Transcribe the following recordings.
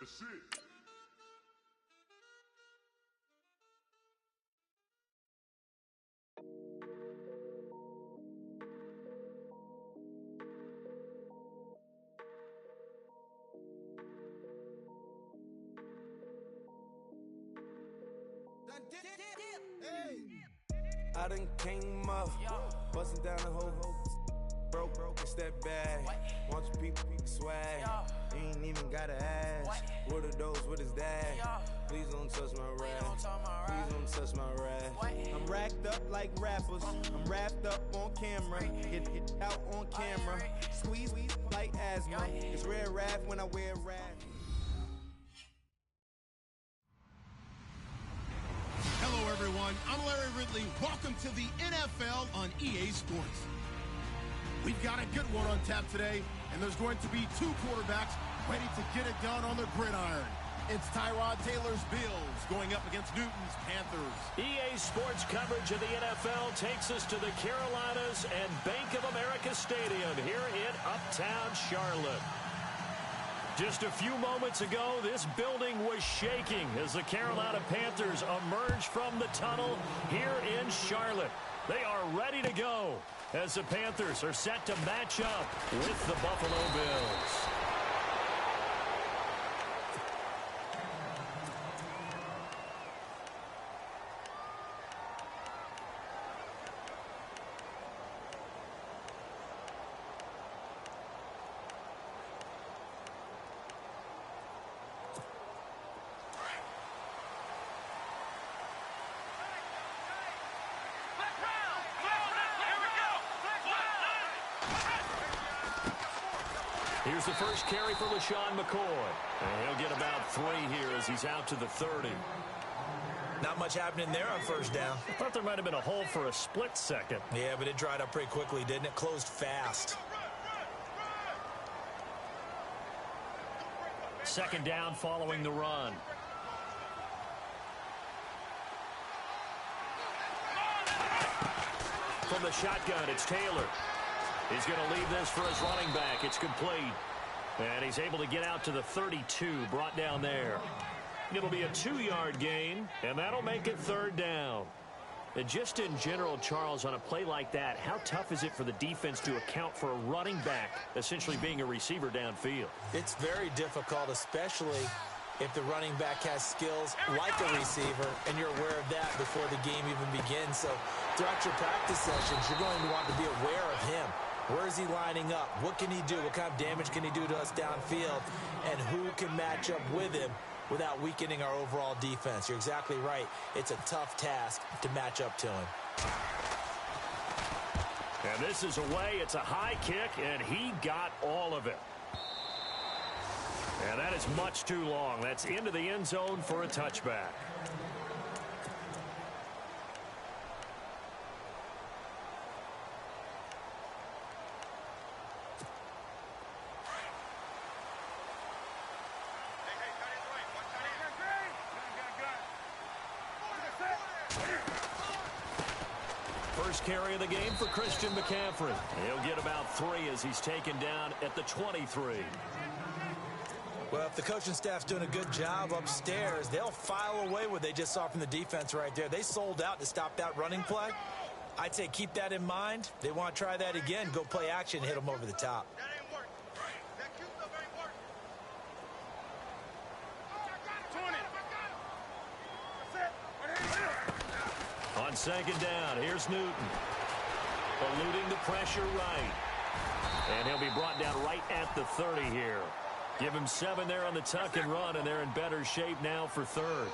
I done came up, bustin' down the whole broke, it's that bad. Want your people swag, you ain't even gotta ask. What are those, what is that? Please don't touch my rap, please don't touch my rap. I'm racked up like rappers, I'm wrapped up on camera. Get out on camera, squeeze like asthma. It's rare rap when I wear rap. Hello, everyone. I'm Larry Ridley. Welcome to the NFL on EA Sports. We've got a good one on tap today, and there's going to be two quarterbacks ready to get it done on the gridiron. It's Tyrod Taylor's Bills going up against Newton's Panthers. EA Sports coverage of the NFL takes us to the Carolinas and Bank of America Stadium here in Uptown Charlotte. Just a few moments ago, this building was shaking as the Carolina Panthers emerged from the tunnel here in Charlotte. They are ready to go as the Panthers are set to match up with the Buffalo Bills. Here's the first carry for LaShawn McCoy. And he'll get about 3 here as he's out to the 30. Not much happening there on first down. I thought there might have been a hole for a split second. Yeah, but it dried up pretty quickly, didn't it? Closed fast. Second down following the run. From the shotgun, it's Taylor. He's going to leave this for his running back. It's complete. And he's able to get out to the 32, brought down there. It'll be a 2-yard gain, and that'll make it third down. And just in general, Charles, on a play like that, how tough is it for the defense to account for a running back essentially being a receiver downfield? It's very difficult, especially if the running back has skills like a receiver, and you're aware of that before the game even begins. So throughout your practice sessions, you're going to want to be aware of him. Where is he lining up? What can he do? What kind of damage can he do to us downfield? And who can match up with him without weakening our overall defense? You're exactly right. It's a tough task to match up to him. And this is away. It's a high kick, and he got all of it. And that is much too long. That's into the end zone for a touchback. First carry of the game for Christian McCaffrey. He'll get about 3 as he's taken down at the 23. Well, if the coaching staff's doing a good job upstairs, they'll file away what they just saw from the defense right there. They sold out to stop that running play. I'd say keep that in mind. They want to try that again. Go play action, hit them over the top. That ain't working. That cute stuff ain't working. 20. On second down, here's Newton. Eluding the pressure right. And he'll be brought down right at the 30 here. Give him 7 there on the tuck and run, and they're in better shape now for third.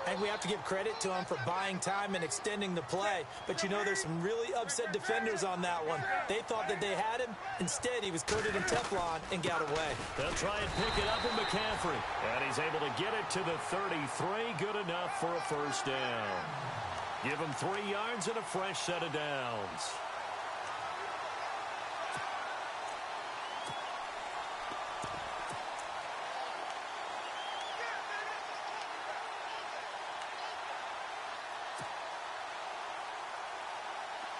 And we have to give credit to him for buying time and extending the play. But you know, there's some really upset defenders on that one. They thought that they had him. Instead, he was coated in Teflon and got away. They'll try and pick it up with McCaffrey. And he's able to get it to the 33. Good enough for a first down. Give him 3 yards and a fresh set of downs.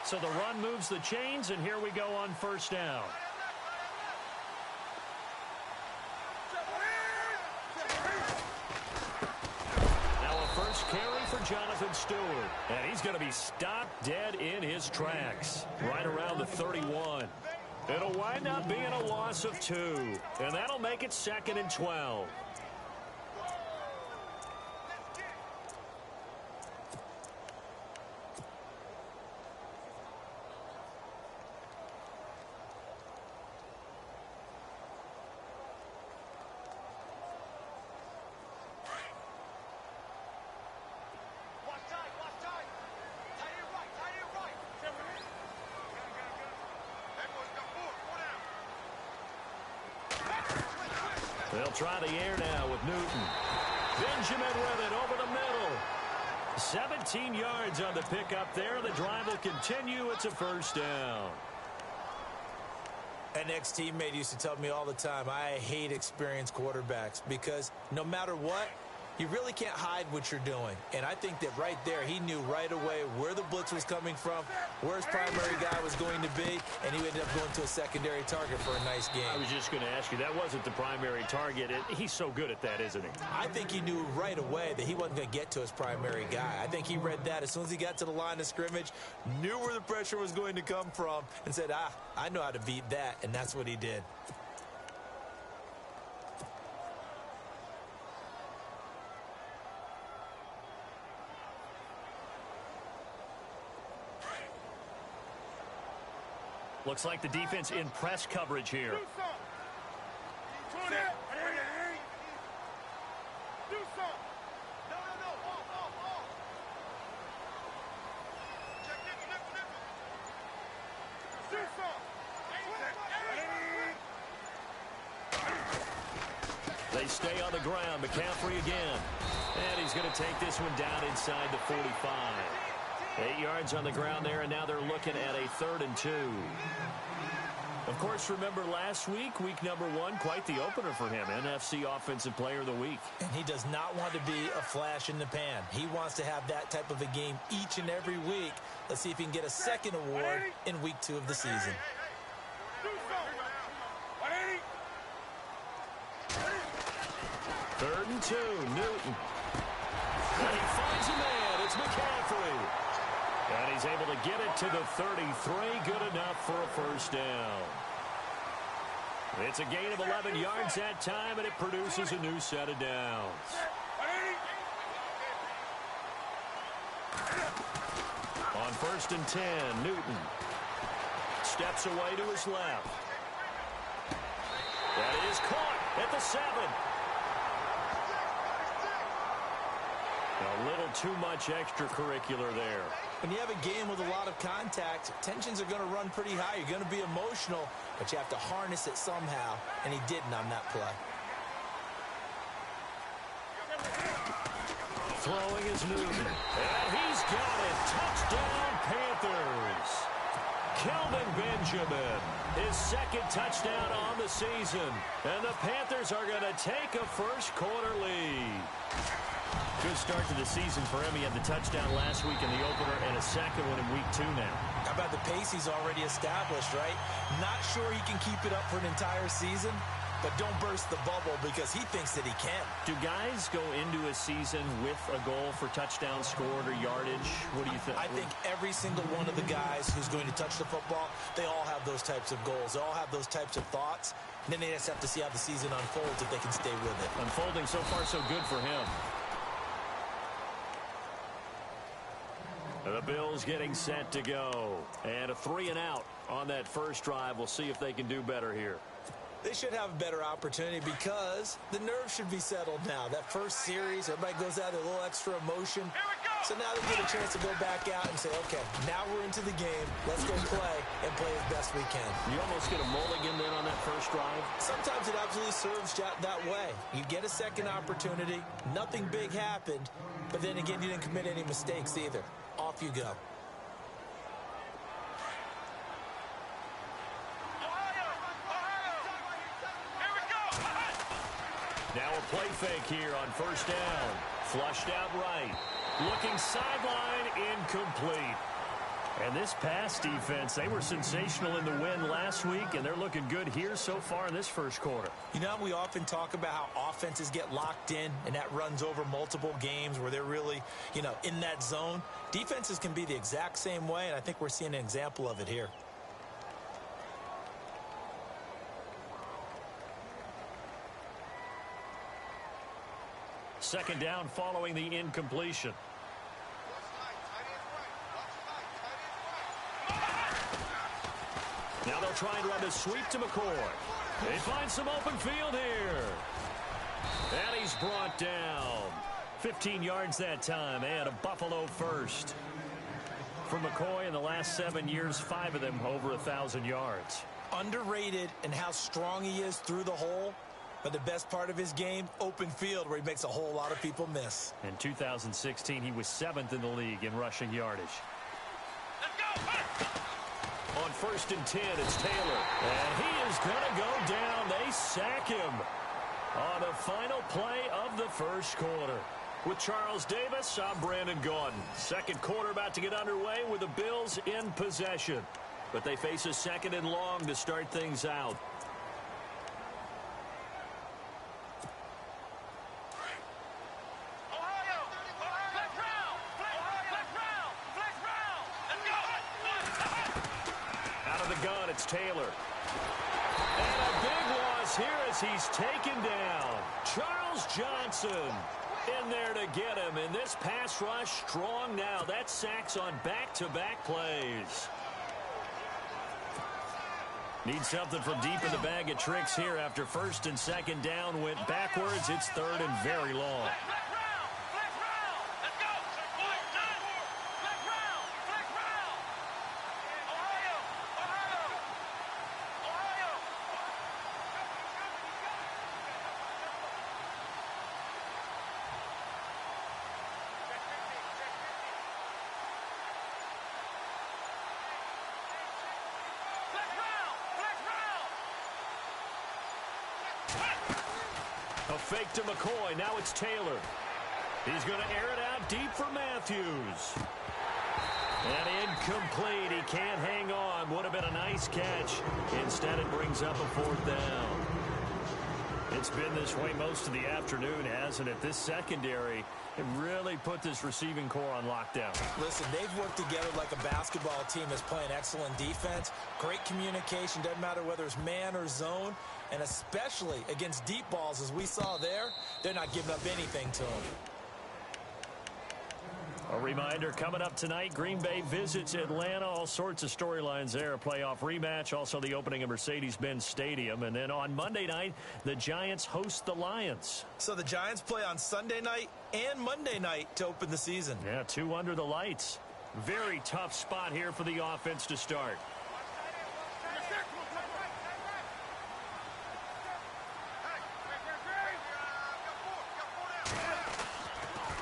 So the run moves the chains, and here we go on first down. for Jonathan Stewart. And he's going to be stopped dead in his tracks right around the 31. It'll wind up being a loss of 2. And that'll make it 2nd and 12. They'll try the air now with Newton. Benjamin with it over the middle. 17 yards on the pickup there. The drive will continue. It's a first down. An ex-teammate used to tell me all the time, I hate experienced quarterbacks because no matter what, you really can't hide what you're doing. And I think that right there, he knew right away where the blitz was coming from, where his primary guy was going to be, and he ended up going to a secondary target for a nice game. I was just going to ask you, that wasn't the primary target. He's so good at that, isn't he? I think he knew right away that he wasn't going to get to his primary guy. I think he read that as soon as he got to the line of scrimmage, knew where the pressure was going to come from, and said, I know how to beat that, and that's what he did. Looks like the defense in press coverage here. Do some. No. Off. Check nipple. Do some. They stay on the ground. McCaffrey again. And he's going to take this one down inside the 45. 8 yards on the ground there, and now they're looking at a 3rd and 2. Of course, remember last week, week number 1, quite the opener for him. NFC Offensive Player of the Week. And he does not want to be a flash in the pan. He wants to have that type of a game each and every week. Let's see if he can get a second award in week 2 of the season. Third and 2, Newton. And he finds a man. It's McCaffrey. And he's able to get it to the 33. Good enough for a first down. It's a gain of 11 yards that time, and it produces a new set of downs. On 1st and 10, Newton steps away to his left. That is caught at the 7. A little too much extracurricular there. When you have a game with a lot of contact, tensions are going to run pretty high. You're going to be emotional, but you have to harness it somehow, and he didn't on that play. Throwing is Newton. And he's got it. Touchdown, Panthers. Kelvin Benjamin, his 2nd touchdown on the season. And the Panthers are going to take a first quarter lead. Good start to the season for him. He had the touchdown last week in the opener and a second one in week 2 now. How about the pace he's already established, right? Not sure he can keep it up for an entire season, but don't burst the bubble because he thinks that he can. Do guys go into a season with a goal for touchdown scored or yardage? What do you think? I think every single one of the guys who's going to touch the football, they all have those types of goals. They all have those types of thoughts. And then they just have to see how the season unfolds if they can stay with it. Unfolding so far so good for him. The Bills getting set to go. And a 3-and-out on that first drive. We'll see if they can do better here. They should have a better opportunity because the nerves should be settled now. That first series, everybody goes out with a little extra emotion. So now they get a chance to go back out and say, okay, now we're into the game. Let's go play and play as best we can. You almost get a mulligan then on that first drive? Sometimes it absolutely serves that way. You get a second opportunity. Nothing big happened. But then again, you didn't commit any mistakes either. Off you go. Now a play fake here on first down. Flushed out right. Looking sideline, incomplete. And this pass defense, they were sensational in the win last week, and they're looking good here so far in this first quarter. You know, we often talk about how offenses get locked in, and that runs over multiple games where they're really, in that zone. Defenses can be the exact same way, and I think we're seeing an example of it here. Second down following the incompletion. Now they'll try and run the sweep to McCoy. They find some open field here. And he's brought down. 15 yards that time, and a Buffalo first. For McCoy in the last 7 years, 5 of them over 1,000 yards. Underrated in how strong he is through the hole. But the best part of his game, open field, where he makes a whole lot of people miss. In 2016, he was 7th in the league in rushing yardage. On 1st and 10, it's Taylor. And he is going to go down. They sack him on the final play of the first quarter. With Charles Davis, I'm Brandon Gaudin. Second quarter about to get underway with the Bills in possession. But they face a second and long to start things out. It's Taylor. And a big loss here as he's taken down. Charles Johnson in there to get him. And this pass rush strong now. That sacks on back-to-back plays. Need something from deep in the bag of tricks here after 1st and 2nd down went backwards. It's 3rd and very long. A fake to McCoy. Now it's Taylor. He's going to air it out deep for Matthews. And incomplete. He can't hang on. Would have been a nice catch. Instead, it brings up a 4th down. It's been this way most of the afternoon, hasn't it? This secondary really put this receiving core on lockdown. Listen, they've worked together like a basketball team that's playing excellent defense. Great communication. Doesn't matter whether it's man or zone. And especially against deep balls, as we saw there, they're not giving up anything to them. A reminder, coming up tonight, Green Bay visits Atlanta. All sorts of storylines there. A playoff rematch, also the opening of Mercedes-Benz Stadium. And then on Monday night, the Giants host the Lions. So the Giants play on Sunday night and Monday night to open the season. Yeah, 2 under the lights. Very tough spot here for the offense to start.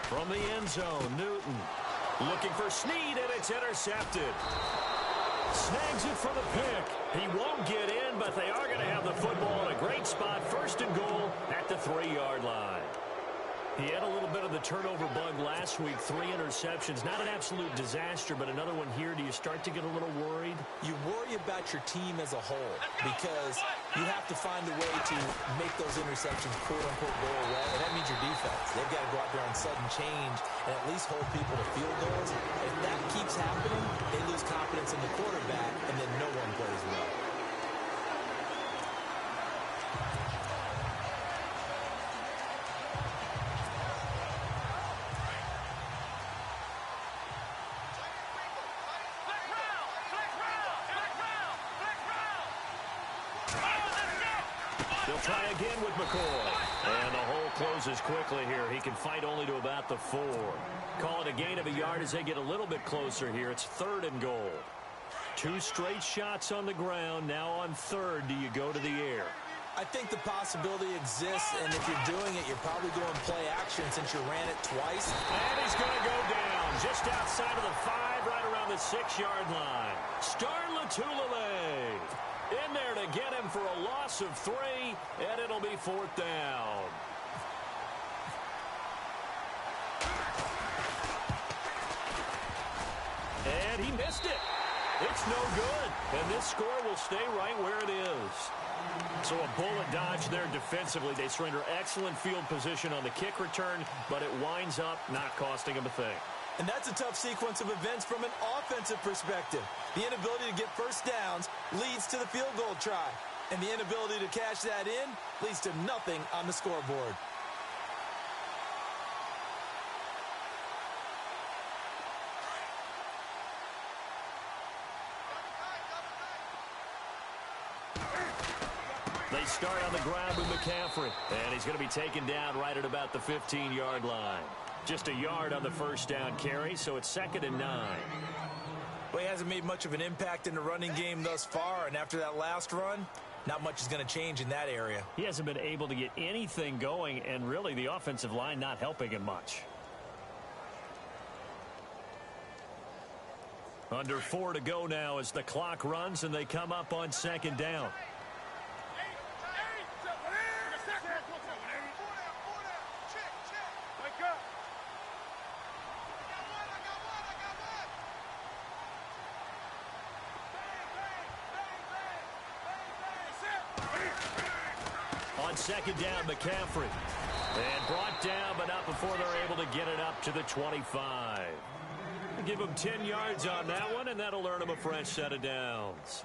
From the end zone, Newton looking for Snead, and it's intercepted. Snags it for the pick. He won't get in, but they are going to have the football in a great spot. 1st and goal at the 3-yard line. He had a little bit of the turnover bug last week. 3 interceptions. Not an absolute disaster, but another one here. Do you start to get a little worried? You worry about your team as a whole because you have to find a way to make those interceptions, quote-unquote, go away. And that means your defense. They've got to go out there and sudden change and at least hold people to field goals. If that keeps happening, they lose confidence in the quarterback, and then no one plays well. They'll try again with McCoy. And the hole closes quickly here. He can fight only to about the 4. Call it a gain of a yard as they get a little bit closer here. It's 3rd and goal. 2 straight shots on the ground. Now on 3rd, do you go to the air? I think the possibility exists, and if you're doing it, you're probably going play action since you ran it twice. And he's going to go down just outside of the 5, right around the 6-yard line. Star Latulippe in there to get him for a loss of 3, and it'll be 4th down. And he missed it. That's no good. And this score will stay right where it is. So a bullet dodge there defensively. They surrender excellent field position on the kick return, but it winds up not costing them a thing. And that's a tough sequence of events from an offensive perspective. The inability to get first downs leads to the field goal try. And the inability to cash that in leads to nothing on the scoreboard. They start on the ground with McCaffrey, and he's going to be taken down right at about the 15-yard line. Just a yard on the first down carry, so it's 2nd and 9. Well, he hasn't made much of an impact in the running game thus far, and after that last run, not much is going to change in that area. He hasn't been able to get anything going, and really the offensive line not helping him much. Under 4 to go now as the clock runs, and they come up on 2nd down. On 2nd down, McCaffrey. And brought down, but not before they're able to get it up to the 25. Give him 10 yards on that one, and that'll earn him a fresh set of downs.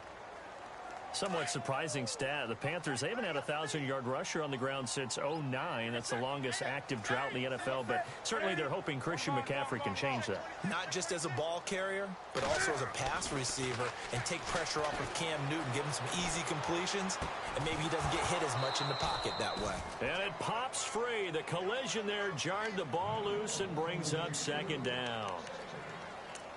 Somewhat surprising stat. The Panthers, they haven't had a 1,000-yard rusher on the ground since 2009. That's the longest active drought in the NFL, but certainly they're hoping Christian McCaffrey can change that. Not just as a ball carrier, but also as a pass receiver, and take pressure off of Cam Newton, give him some easy completions, and maybe he doesn't get hit as much in the pocket that way. And it pops free. The collision there jarred the ball loose and brings up 2nd down.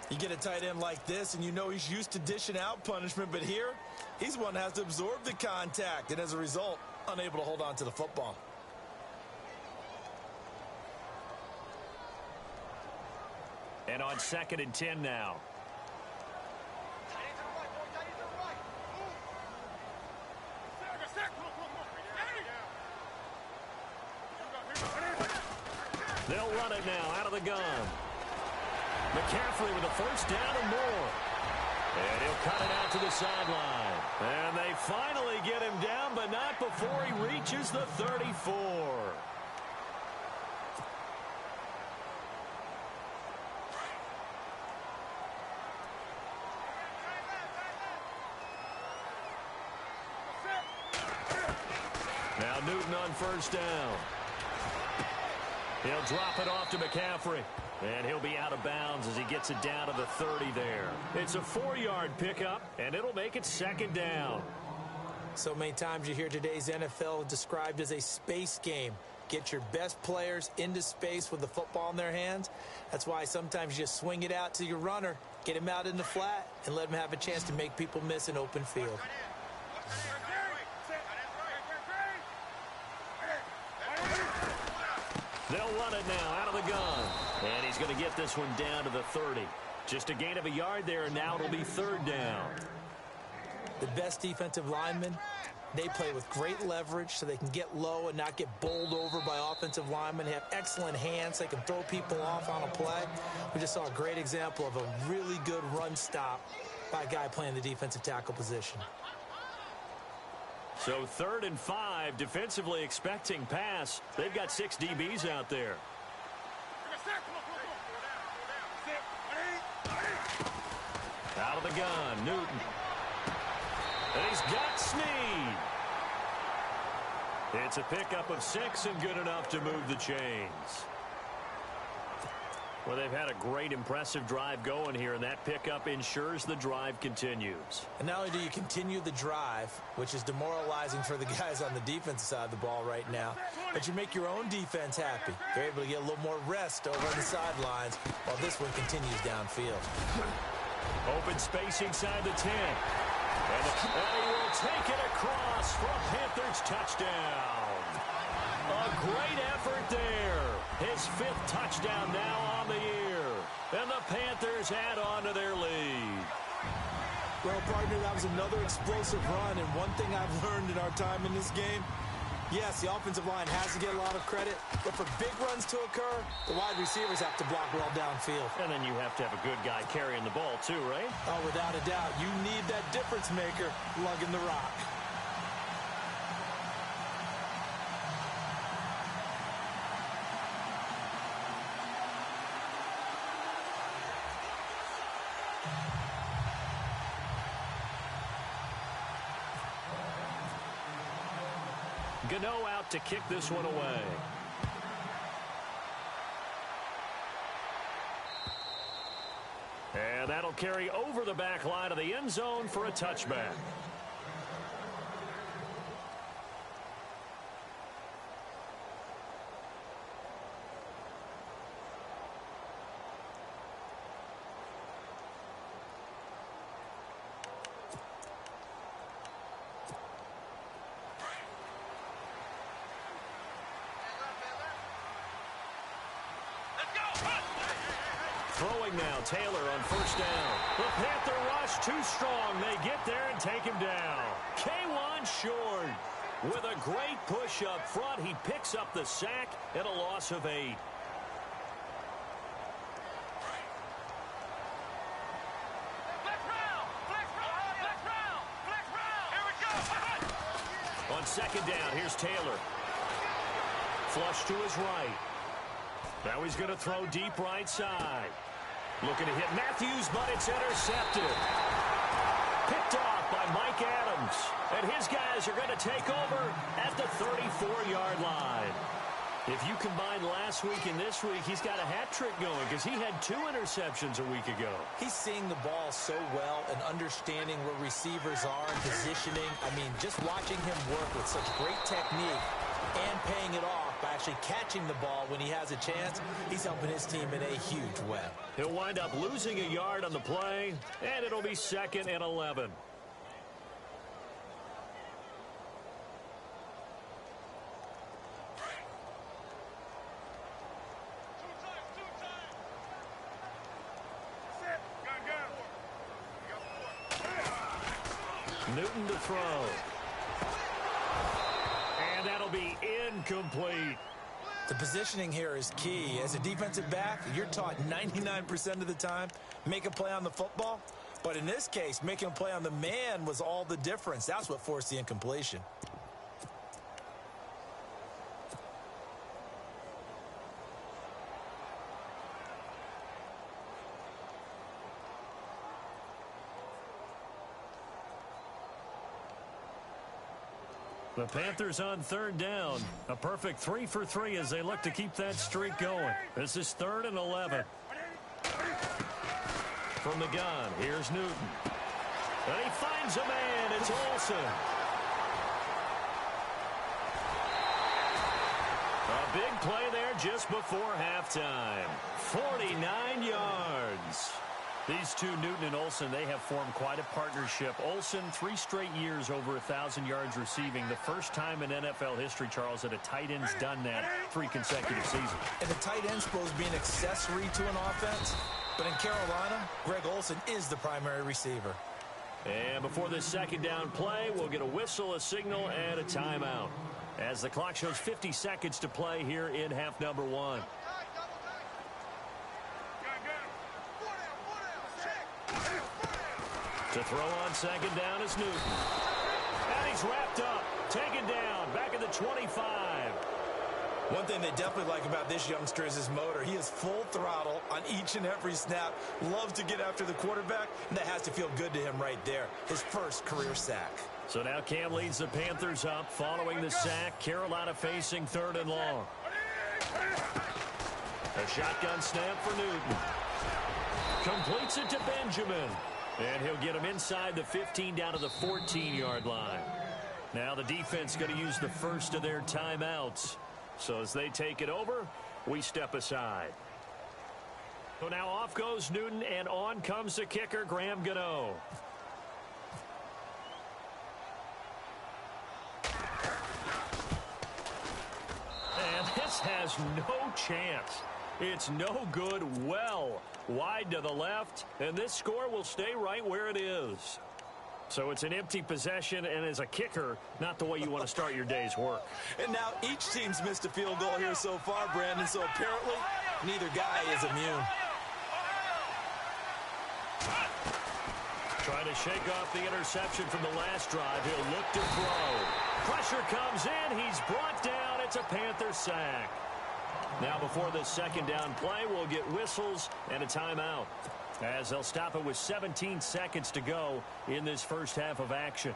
You get a tight end like this, and you know he's used to dishing out punishment, but here, he's one that has to absorb the contact, and as a result, unable to hold on to the football. And on 2nd and 10 now. They'll run it now out of the gun. McCaffrey with a first down and more. And he'll cut it out to the sideline. And they finally get him down, but not before he reaches the 34. Now Newton on first down. He'll drop it off to McCaffrey. And he'll be out of bounds as he gets it down to the 30 there. It's a 4-yard pickup, and it'll make it 2nd down. So many times you hear today's NFL described as a space game. Get your best players into space with the football in their hands. That's why sometimes you just swing it out to your runner, get him out in the flat, and let him have a chance to make people miss an open field. They'll run it now out of the gun. And he's going to get this one down to the 30. Just a gain of a yard there, and now it'll be 3rd down. The best defensive linemen, they play with great leverage so they can get low and not get bowled over by offensive linemen. They have excellent hands. They can throw people off on a play. We just saw a great example of a really good run stop by a guy playing the defensive tackle position. So 3rd and 5, defensively expecting pass. They've got 6 DBs out there. Out of the gun, Newton. And he's got Snead. It's a pickup of 6 and good enough to move the chains. Well, they've had a great, impressive drive going here, and that pickup ensures the drive continues. And not only do you continue the drive, which is demoralizing for the guys on the defensive side of the ball right now, but you make your own defense happy. They're able to get a little more rest over on the sidelines while this one continues downfield. Open space inside the 10. And he will take it across for a Panthers touchdown. A great effort there. His 5th touchdown now on the year. And the Panthers add on to their lead. Well, partner, that was another explosive run. And one thing I've learned in our time in this game, Yes, the offensive line has to get a lot of credit, but for big runs to occur, the wide receivers have to block well downfield. And then you have to have a good guy carrying the ball too, right? Oh, without a doubt. You need that difference maker lugging the rock. Gano out to kick this one away. And that'll carry over the back line of the end zone for a touchback. Throwing now, Taylor on first down. The Panther rush too strong. They get there and take him down. K1 short. With a great push up front, he picks up the sack and a loss of 8. On second down, here's Taylor. Flush to his right. Now he's going to throw deep right side. Looking to hit Matthews, but it's intercepted. Picked off by Mike Adams. And his guys are going to take over at the 34-yard line. If you combine last week and this week, he's got a hat trick going because he had 2 interceptions a week ago. He's seeing the ball so well and understanding where receivers are and positioning. I mean, just watching him work with such great technique and paying it off by actually catching the ball when he has a chance, he's helping his team in a huge way. He'll wind up losing a yard on the play, and it'll be 2nd and 11. Newton to throw. And that'll be incomplete. The positioning here is key. As a defensive back, you're taught 99% of the time, make a play on the football. But in this case, making a play on the man was all the difference. That's what forced the incompletion. The Panthers on 3rd down. A perfect 3 for 3 as they look to keep that streak going. This is 3rd and 11. From the gun, here's Newton. And he finds a man. It's Olsen. A big play there just before halftime. 49 yards. These two, Newton and Olsen, they have formed quite a partnership. Olsen, 3 straight years over 1,000 yards receiving. The first time in NFL history, Charles, that a tight end's done that 3 consecutive seasons. And the tight end's supposed to be an accessory to an offense. But in Carolina, Greg Olsen is the primary receiver. And before this 2nd down play, we'll get a whistle, a signal, and a timeout. As the clock shows 50 seconds to play here in half number 1. To throw on 2nd down is Newton. And he's wrapped up, taken down, back at the 25. One thing they definitely like about this youngster is his motor. He is full throttle on each and every snap. Loves to get after the quarterback, and that has to feel good to him right there. His first career sack. So now Cam leads the Panthers up following the sack. Carolina facing 3rd and long. A shotgun snap for Newton. Completes it to Benjamin. And he'll get him inside the 15 down to the 14-yard line. Now the defense going to use the first of their timeouts. So as they take it over, we step aside. So now off goes Newton, and on comes the kicker, Graham Gano. And this has no chance. It's no good, well wide to the left, and this score will stay right where it is. So it's an empty possession, and as a kicker, not the way you want to start your day's work. And now each team's missed a field goal here so far, Brandon, so apparently neither guy is immune. Trying to shake off the interception from the last drive. He'll look to throw. Pressure comes in. He's brought down. It's a Panther sack. Now before the second down play, we'll get whistles and a timeout, as they'll stop it with 17 seconds to go in this first half of action.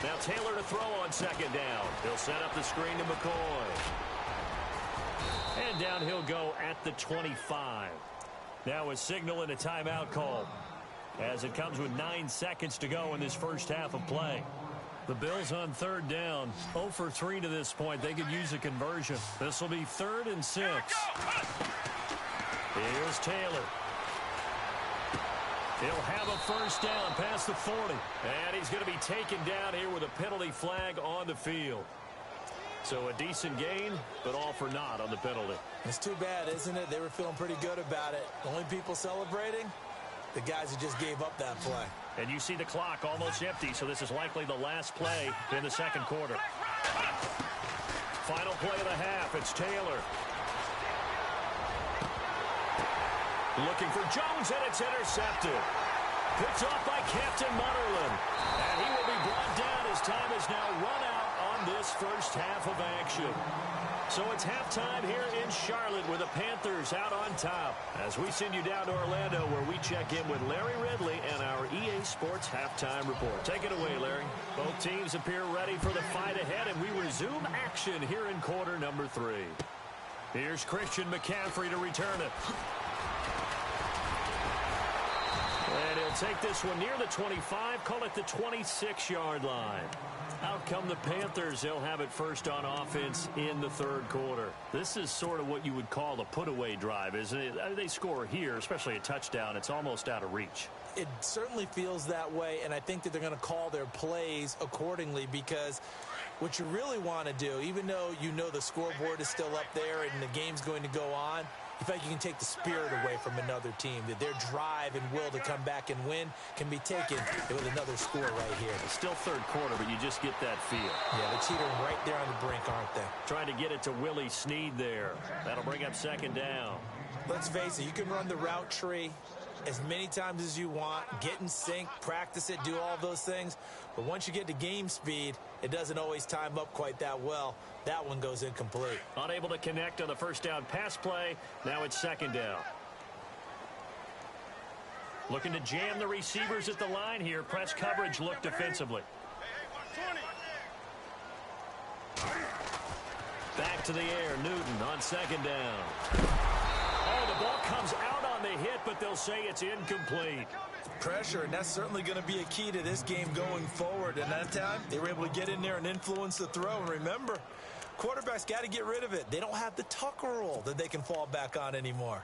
Now Taylor to throw on second down. He'll set up the screen to McCoy. And down he'll go at the 25. Now a signal and a timeout call, as it comes with 9 seconds to go in this first half of play. The Bills on third down, 0 for 3 to this point. They could use a conversion. This will be 3rd and 6. Here's Taylor. He'll have a first down past the 40. And he's going to be taken down here with a penalty flag on the field. So a decent gain, but all for naught on the penalty. It's too bad, isn't it? They were feeling pretty good about it. The only people celebrating, the guys who just gave up that play. And you see the clock almost empty, so this is likely the last play in the second quarter. Final play of the half. It's Taylor. Looking for Jones, and it's intercepted. Picked off by Captain Mutterland. And he will be brought down. His time is now run out on this first half of action. So it's halftime here in Charlotte with the Panthers out on top, as we send you down to Orlando, where we check in with Larry Ridley and our EA Sports Halftime Report. Take it away, Larry. Both teams appear ready for the fight ahead, and we resume action here in quarter number 3. Here's Christian McCaffrey to return it. And he'll take this one near the 25, call it the 26-yard line. Out come the Panthers. They'll have it first on offense in the third quarter. This is sort of what you would call a put-away drive, isn't it? They score here, especially a touchdown. It's almost out of reach. It certainly feels that way, and I think that they're going to call their plays accordingly, because what you really want to do, even though you know the scoreboard is still up there and the game's going to go on, you feel like you can take the spirit away from another team, that their drive and will to come back and win can be taken with another score right here. It's still third quarter, but you just get that feel. Yeah, they're teetering right there on the brink, aren't they? Trying to get it to Willie Snead there. That'll bring up second down. Let's face it, you can run the route tree as many times as you want, get in sync, practice it, do all those things. But once you get to game speed, it doesn't always time up quite that well. That one goes incomplete. Unable to connect on the first down pass play. Now it's second down. Looking to jam the receivers at the line here. Press coverage look defensively. Back to the air. Newton on second down. Oh, the ball comes out on the hit, but they'll say it's incomplete. Pressure, and that's certainly going to be a key to this game going forward. And that time, they were able to get in there and influence the throw. And remember, quarterbacks got to get rid of it. They don't have the Tucker rule that they can fall back on anymore.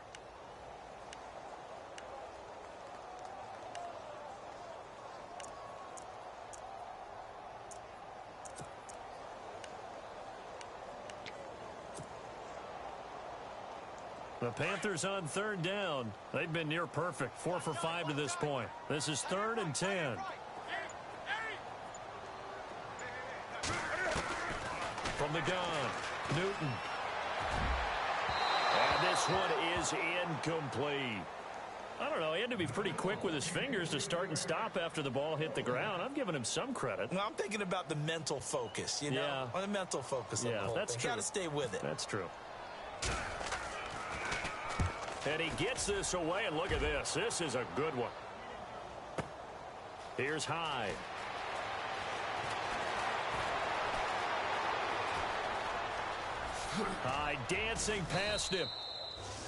The Panthers on third down. They've been near perfect. 4 for 5 to this point. This is 3rd and 10. From the gun, Newton. And this one is incomplete. I don't know. He had to be pretty quick with his fingers to start and stop after the ball hit the ground. I'm giving him some credit. Well, I'm thinking about the mental focus, you know? Yeah. On the mental focus of the whole that's thing. true. Got to stay with it. That's true. And he gets this away, and look at this. This is a good one. Here's Hyde. Hyde dancing past him.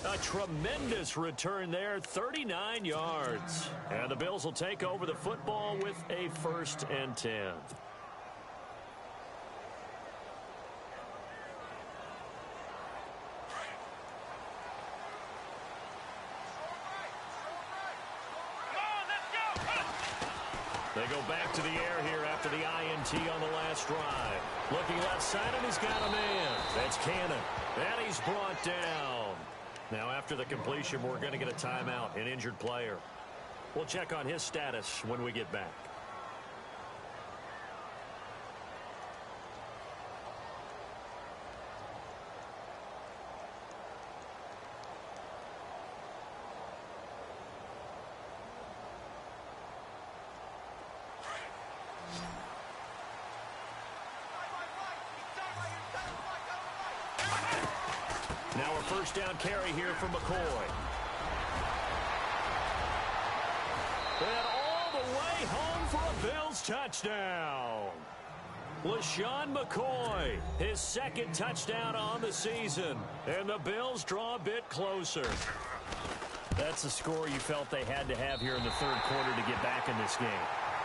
A tremendous return there, 39 yards. And the Bills will take over the football with a 1st and 10. They go back to the air here after the INT on the last drive. Looking left side, and he's got a man. That's Cannon. And he's brought down. Now, after the completion, we're going to get a timeout, an injured player. We'll check on his status when we get back. Now a first down carry here from McCoy. And all the way home for a Bills touchdown. LaShawn McCoy, his second touchdown on the season. And the Bills draw a bit closer. That's the score you felt they had to have here in the third quarter to get back in this game.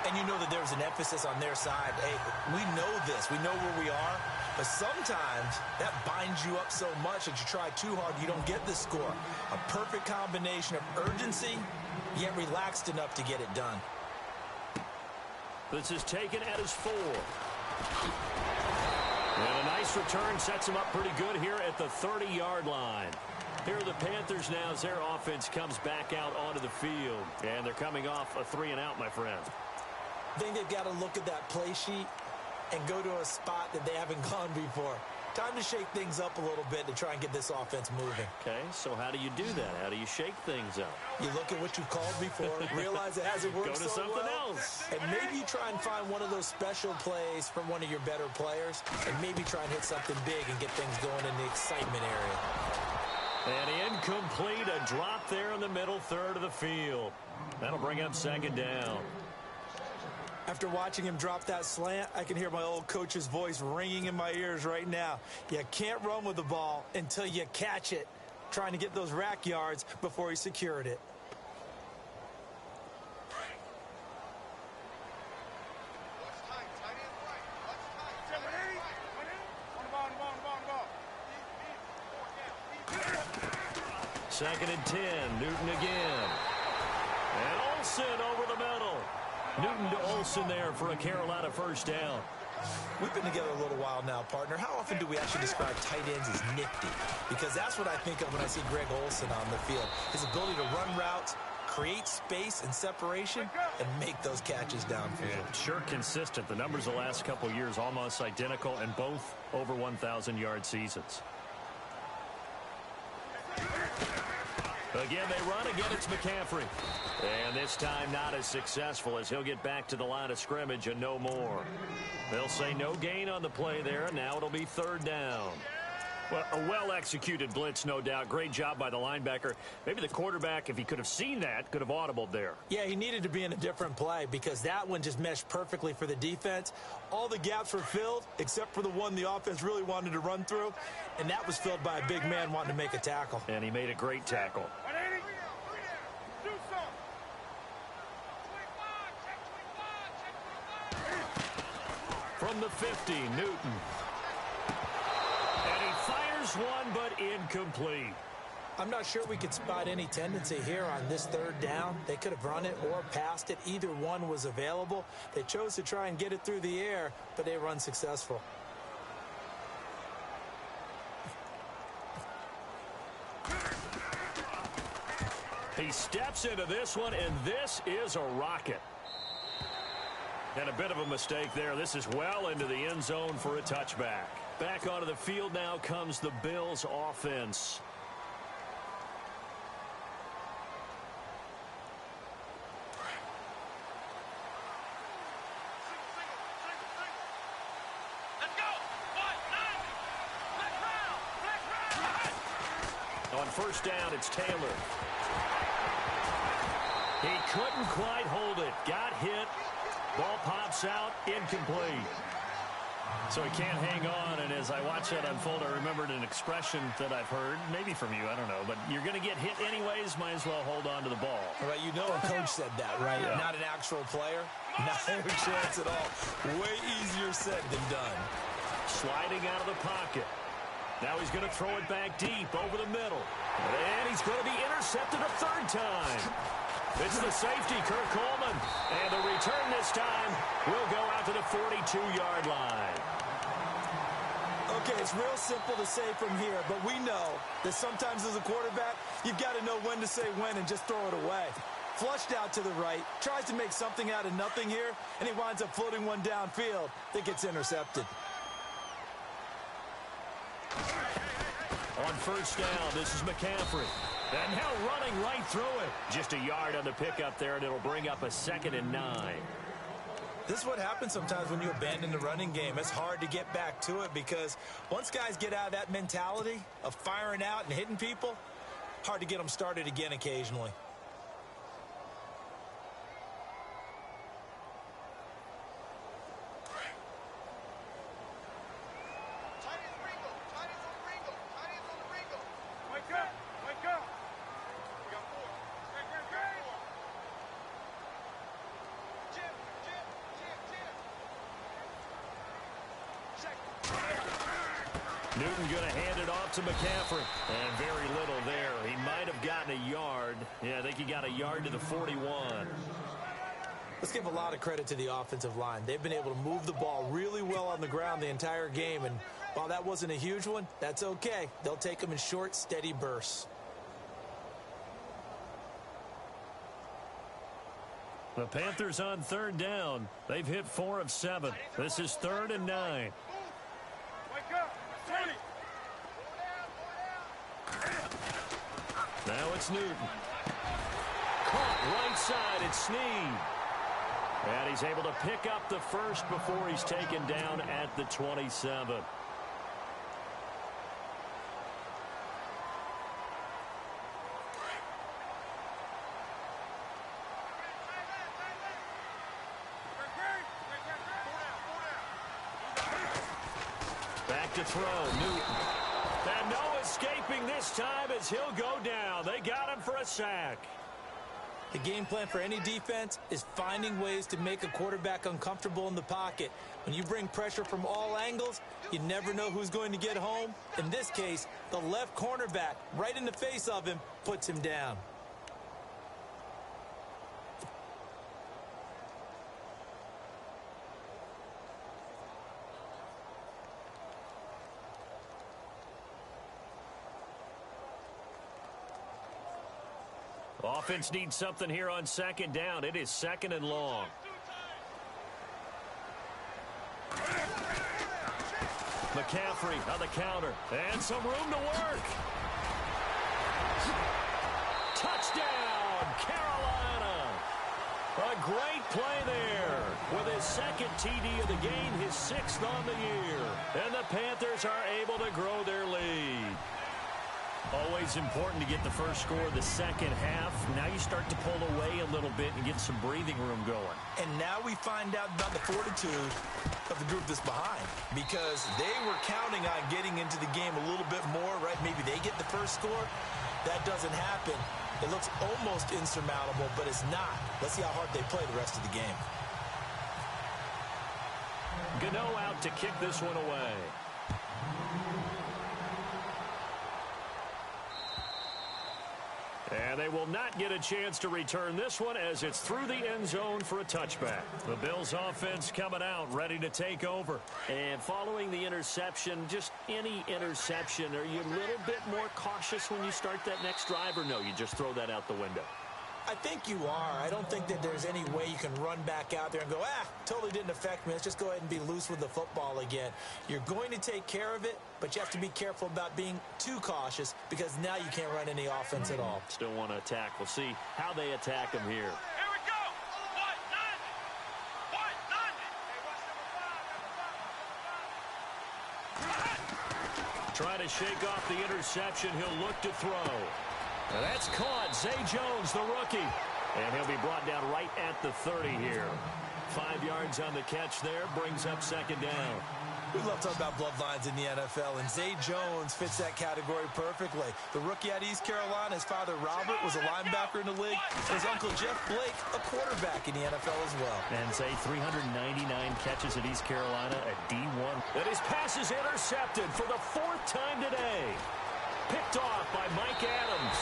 And you know that there's an emphasis on their side. Hey, we know this. We know where we are. But sometimes that binds you up so much that you try too hard, you don't get the score. A perfect combination of urgency, yet relaxed enough to get it done. This is taken at his 4. And a nice return sets him up pretty good here at the 30-yard line. Here are the Panthers now as their offense comes back out onto the field. And they're coming off a 3-and-out, my friend. I think they've got to look at that play sheet and go to a spot that they haven't gone before. Time to shake things up a little bit to try and get this offense moving. Okay, so how do you do that? How do you shake things up? You look at what you've called before, realize it hasn't worked Go to so something well, else. and maybe you try and find one of those special plays from one of your better players, and maybe try and hit something big and get things going in the excitement area. And incomplete, a drop there in the middle third of the field. That'll bring up second down. After watching him drop that slant, I can hear my old coach's voice ringing in my ears right now. You can't run with the ball until you catch it, trying to get those rack yards before he secured it. Second and 10, Newton again. And Olsen over the middle. Newton to Olsen there for a Carolina first down. We've been together a little while now, partner. How often do we actually describe tight ends as nifty? Because that's what I think of when I see Greg Olsen on the field. His ability to run routes, create space and separation, and make those catches downfield. And sure consistent. The numbers the last couple years almost identical, and both over 1,000-yard seasons. Again, they run. Again, it's McCaffrey. And this time not as successful as he'll get back to the line of scrimmage and no more. They'll say no gain on the play there. Now it'll be third down. Well, a well-executed blitz, no doubt. Great job by the linebacker. Maybe the quarterback, if he could have seen that, could have audibled there. Yeah, he needed to be in a different play because that one just meshed perfectly for the defense. All the gaps were filled except for the one the offense really wanted to run through, and that was filled by a big man wanting to make a tackle. And he made a great tackle. From the 50, Newton. And he fires one, but incomplete. I'm not sure we could spot any tendency here on this third down. They could have run it or passed it. Either one was available. They chose to try and get it through the air, but they were unsuccessful. He steps into this one, and this is a rocket. And a bit of a mistake there. This is well into the end zone for a touchback. Back onto the field now comes the Bills offense. On first down, it's Taylor. He couldn't quite hold it. Got hit. Ball pops out, incomplete. So he can't hang on, and as I watch that unfold, I remembered an expression that I've heard, maybe from you, I don't know, but you're going to get hit anyways, might as well hold on to the ball. All right, you know a coach said that, right? Yeah. Not an actual player. Not a chance at all. Way easier said than done. Sliding out of the pocket. Now he's going to throw it back deep over the middle. And he's going to be intercepted a third time. It's the safety, Kurt Coleman. And the return this time will go out to the 42-yard line. Okay, it's real simple to say from here, but we know that sometimes as a quarterback, you've got to know when to say when and just throw it away. Flushed out to the right, tries to make something out of nothing here, and he winds up floating one downfield that gets intercepted. On first down, this is McCaffrey. And now running right through it. Just a yard on the pickup there, and it'll bring up a 2nd and 9. This is what happens sometimes when you abandon the running game. It's hard to get back to it because once guys get out of that mentality of firing out and hitting people, hard to get them started again occasionally. Newton going to hand it off to McCaffrey. And very little there. He might have gotten a yard. Yeah, I think he got a yard to the 41. Let's give a lot of credit to the offensive line. They've been able to move the ball really well on the ground the entire game. And while that wasn't a huge one, that's okay. They'll take them in short, steady bursts. The Panthers on third down. They've hit 4 of 7. This is 3rd and 9. Now it's Newton. Caught right side. It's Snead. And he's able to pick up the first before he's taken down at the 27. Back to throw. Newton. And no escaping this time as he'll go down. They got him for a sack. The game plan for any defense is finding ways to make a quarterback uncomfortable in the pocket. When you bring pressure from all angles, you never know who's going to get home. In this case, the left cornerback, right in the face of him, puts him down. Offense needs something here on 2nd down. It is 2nd and long. McCaffrey on the counter. And some room to work. Touchdown, Carolina. A great play there. With his 2nd TD of the game, his 6th on the year. And the Panthers are able to grow their lead. Always important to get the first score of the second half. Now you start to pull away a little bit and get some breathing room going. And now we find out about the fortitude of the group that's behind, because they were counting on getting into the game a little bit more, right? Maybe they get the first score. That doesn't happen. It looks almost insurmountable, but it's not. Let's see how hard they play the rest of the game. Gano out to kick this one away. And they will not get a chance to return this one as it's through the end zone for a touchback. The Bills offense coming out, ready to take over. And following the interception, just any interception, are you a little bit more cautious when you start that next drive, or no, you just throw that out the window? I think you are. I don't think that there's any way you can run back out there and go, totally didn't affect me. Let's just go ahead and be loose with the football again. You're going to take care of it, but you have to be careful about being too cautious, because now you can't run any offense at all. Still want to attack. We'll see how they attack them here. Here we go. What? Trying to shake off the interception. He'll look to throw. And that's caught. Zay Jones, the rookie. And he'll be brought down right at the 30 here. 5 yards on the catch there. Brings up 2nd down. We love talking about bloodlines in the NFL, and Zay Jones fits that category perfectly. The rookie out of East Carolina, his father Robert was a linebacker in the league. His uncle Jeff Blake, a quarterback in the NFL as well. And Zay, 399 catches at East Carolina at D1. And his pass is intercepted for the 4th time today. Picked off by Mike Adams.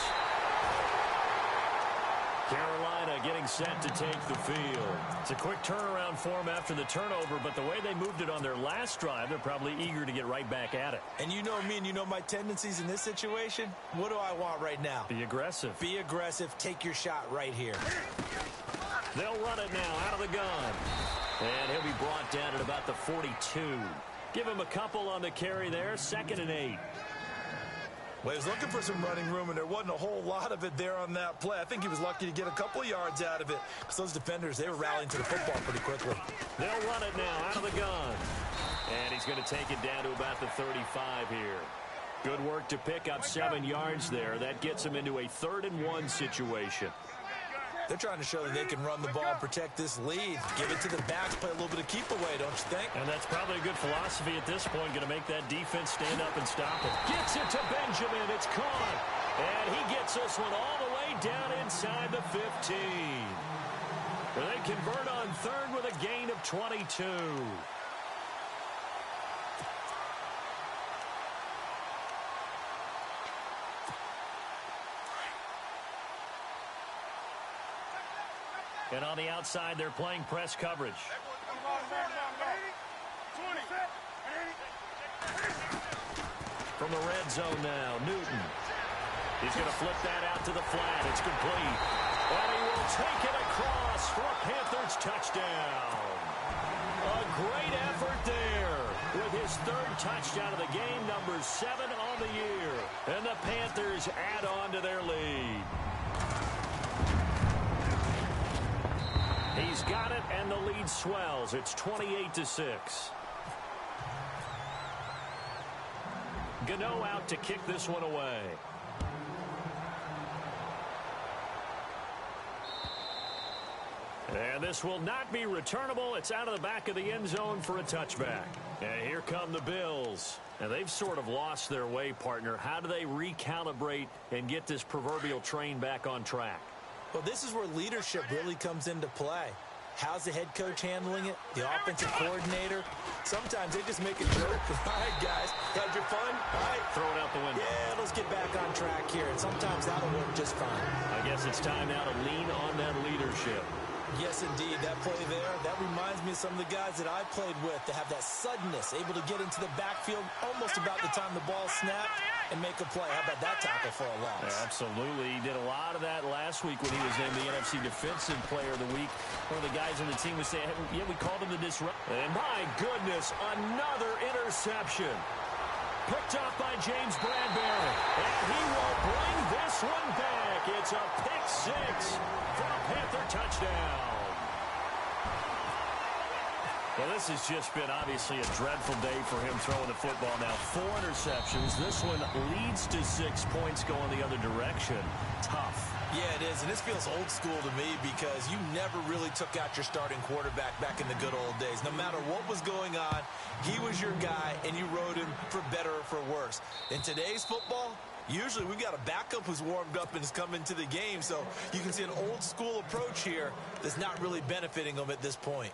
Carolina set to take the field. It's a quick turnaround for them after the turnover, but the way they moved it on their last drive, they're probably eager to get right back at it. And you know me and you know my tendencies in this situation. What do I want right now? Be aggressive. Be aggressive. Take your shot right here. They'll run it now out of the gun. And he'll be brought down at about the 42. Give him a couple on the carry there. 2nd and 8. Well, he was looking for some running room, and there wasn't a whole lot of it there on that play. I think he was lucky to get a couple of yards out of it because those defenders, they were rallying to the football pretty quickly. They'll run it now out of the gun. And he's going to take it down to about the 35 here. Good work to pick up 7 yards there. That gets him into a 3rd and 1 situation. They're trying to show that they can run the ball and protect this lead. Give it to the backs, play a little bit of keep away, don't you think? And that's probably a good philosophy at this point. Going to make that defense stand up and stop it. Gets it to Benjamin. It's caught. And he gets this one all the way down inside the 15. Where they convert on 3rd with a gain of 22. And on the outside, they're playing press coverage. From the red zone now, Newton. He's going to flip that out to the flat. It's complete. And he will take it across for a Panthers touchdown. A great effort there with his 3rd touchdown of the game, number 7 on the year. And the Panthers add on to their lead. He's got it, and the lead swells. It's 28-6. Gano out to kick this one away. And this will not be returnable. It's out of the back of the end zone for a touchback. And here come the Bills. And they've sort of lost their way, partner. How do they recalibrate and get this proverbial train back on track? Well, this is where leadership really comes into play. How's the head coach handling it? The offensive coordinator? Sometimes they just make a joke. All right, guys, had your fun? All right. Throw it out the window. Yeah, let's get back on track here. And sometimes that'll work just fine. I guess it's time now to lean on that leadership. Yes, indeed. That play there, that reminds me of some of the guys that I played with to have that suddenness, able to get into the backfield almost about the time the ball snapped and make a play. How about that tackle for a loss? Yeah, absolutely. He did a lot of that last week when he was named the NFC Defensive Player of the Week. One of the guys on the team was saying, yeah, we called him the disruptor. And my goodness, another interception. Picked up by James Bradbury. And he will bring this one back. It's a pick 6 for a Panther touchdown. Well, this has just been obviously a dreadful day for him throwing the football. Now 4 interceptions. This one leads to 6 points going the other direction. Tough. Yeah, it is, and this feels old school to me because you never really took out your starting quarterback back in the good old days. No matter what was going on, he was your guy, and you rode him for better or for worse. In today's football, usually we got a backup who's warmed up and is coming to the game, so you can see an old school approach here that's not really benefiting them at this point.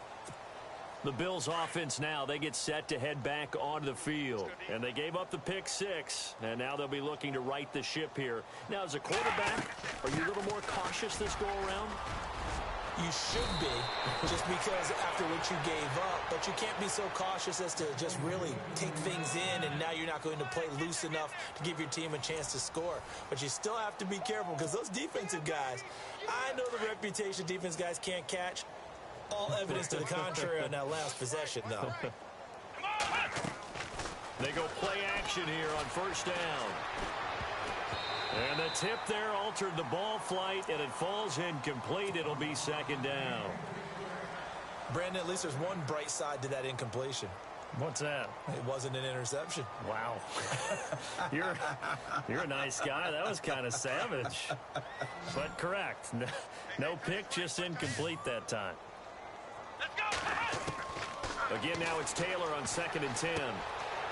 The Bills offense now, they get set to head back onto the field. And they gave up the pick 6, and now they'll be looking to right the ship here. Now, as a quarterback, are you a little more cautious this go-around? You should be, just because after what you gave up, but you can't be so cautious as to just really take things in, and now you're not going to play loose enough to give your team a chance to score. But you still have to be careful because those defensive guys, I know the reputation defense guys can't catch. All evidence to the contrary on that last possession, though. They go play action here on first down. And the tip there altered the ball flight, and it falls incomplete. It'll be 2nd down. Brandon, at least there's one bright side to that incompletion. What's that? It wasn't an interception. Wow. You're a nice guy. That was kind of savage. But correct. No pick, just incomplete that time. Again, now it's Taylor on 2nd and 10.